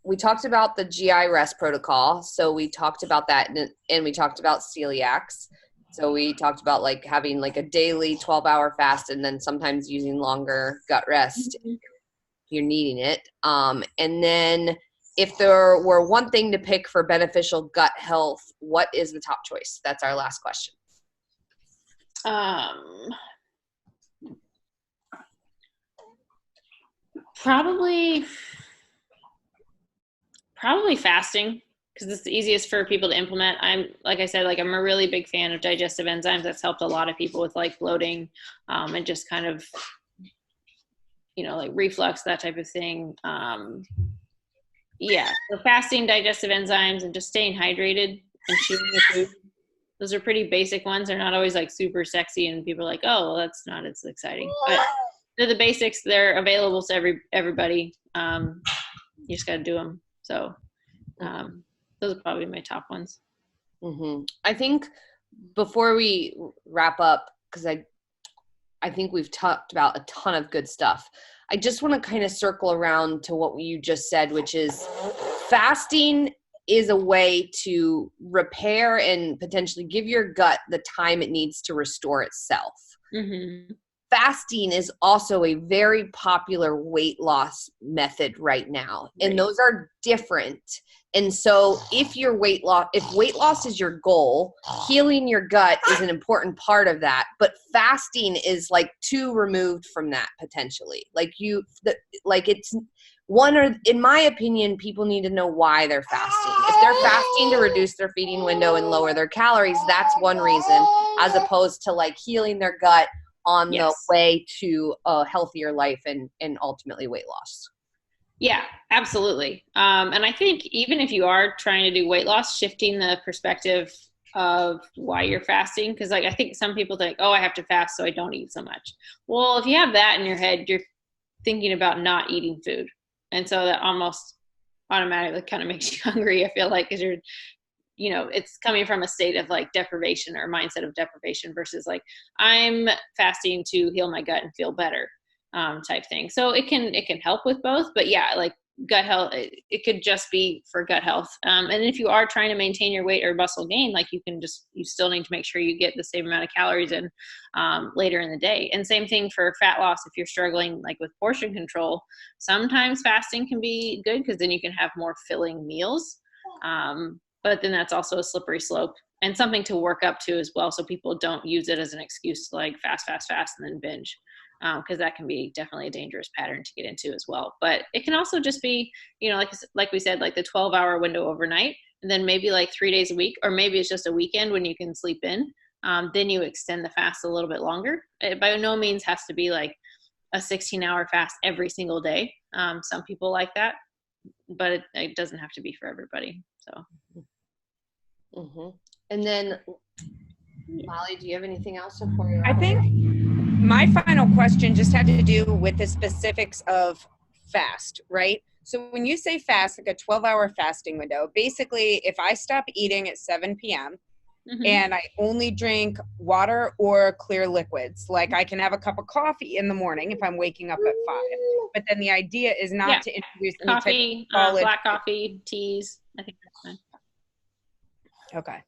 we talked about the GI rest protocol. So we talked about that, and we talked about celiacs. So we talked about like having like a daily 12-hour fast and then sometimes using longer gut rest if you're needing it. And then if there were one thing to pick for beneficial gut health, what is the top choice? That's our last question. Probably fasting, because it's the easiest for people to implement. Like I said, like I'm a really big fan of digestive enzymes. That's helped a lot of people with like bloating, and just kind of, like reflux, that type of thing. So fasting, digestive enzymes, and just staying hydrated and chewing the food. Those are pretty basic ones. They're not always like super sexy, and people are like, oh, well, that's not as exciting. But they're the basics. They're available to everybody. You just got to do them. So those are probably my top ones. Mm-hmm. I think before we wrap up, because I think we've talked about a ton of good stuff, I just want to kind of circle around to what you just said, which is fasting is a way to repair and potentially give your gut the time it needs to restore itself. Mm-hmm. Fasting is also a very popular weight loss method right now, and those are different. And so if weight loss is your goal, healing your gut is an important part of that. But fasting is like too removed from that potentially. It's one, or in my opinion, people need to know why they're fasting. If they're fasting to reduce their feeding window and lower their calories, that's one reason, as opposed to like healing their gut on the way to a healthier life and ultimately weight loss. Yeah, absolutely. And I think even if you are trying to do weight loss, shifting the perspective of why you're fasting, because like I think some people think, oh, I have to fast so I don't eat so much. Well, if you have that in your head, you're thinking about not eating food. And so that almost automatically kind of makes you hungry, I feel like, because you're, it's coming from a state of like deprivation or mindset of deprivation versus like I'm fasting to heal my gut and feel better type thing. So it can help with both, but yeah, like gut health, it could just be for gut health. And if you are trying to maintain your weight or muscle gain, like you still need to make sure you get the same amount of calories in later in the day. And same thing for fat loss. If you're struggling like with portion control, sometimes fasting can be good because then you can have more filling meals. But then that's also a slippery slope and something to work up to as well. So people don't use it as an excuse to like fast and then binge. Because that can be definitely a dangerous pattern to get into as well. But it can also just be, like we said, like the 12-hour window overnight, and then maybe like 3 days a week, or maybe it's just a weekend when you can sleep in. Then you extend the fast a little bit longer. It by no means has to be like a 16-hour fast every single day. Some people like that, but it doesn't have to be for everybody. So. Mm-hmm. And then, Molly, do you have anything else before you? I think my final question just had to do with the specifics of fast, right? So when you say fast, like a 12-hour fasting window, basically if I stop eating at 7 p.m. and I only drink water or clear liquids, like I can have a cup of coffee in the morning if I'm waking up at 5. But then the idea is not to introduce any coffee, type of black coffee, teas. I think that's fine. Okay.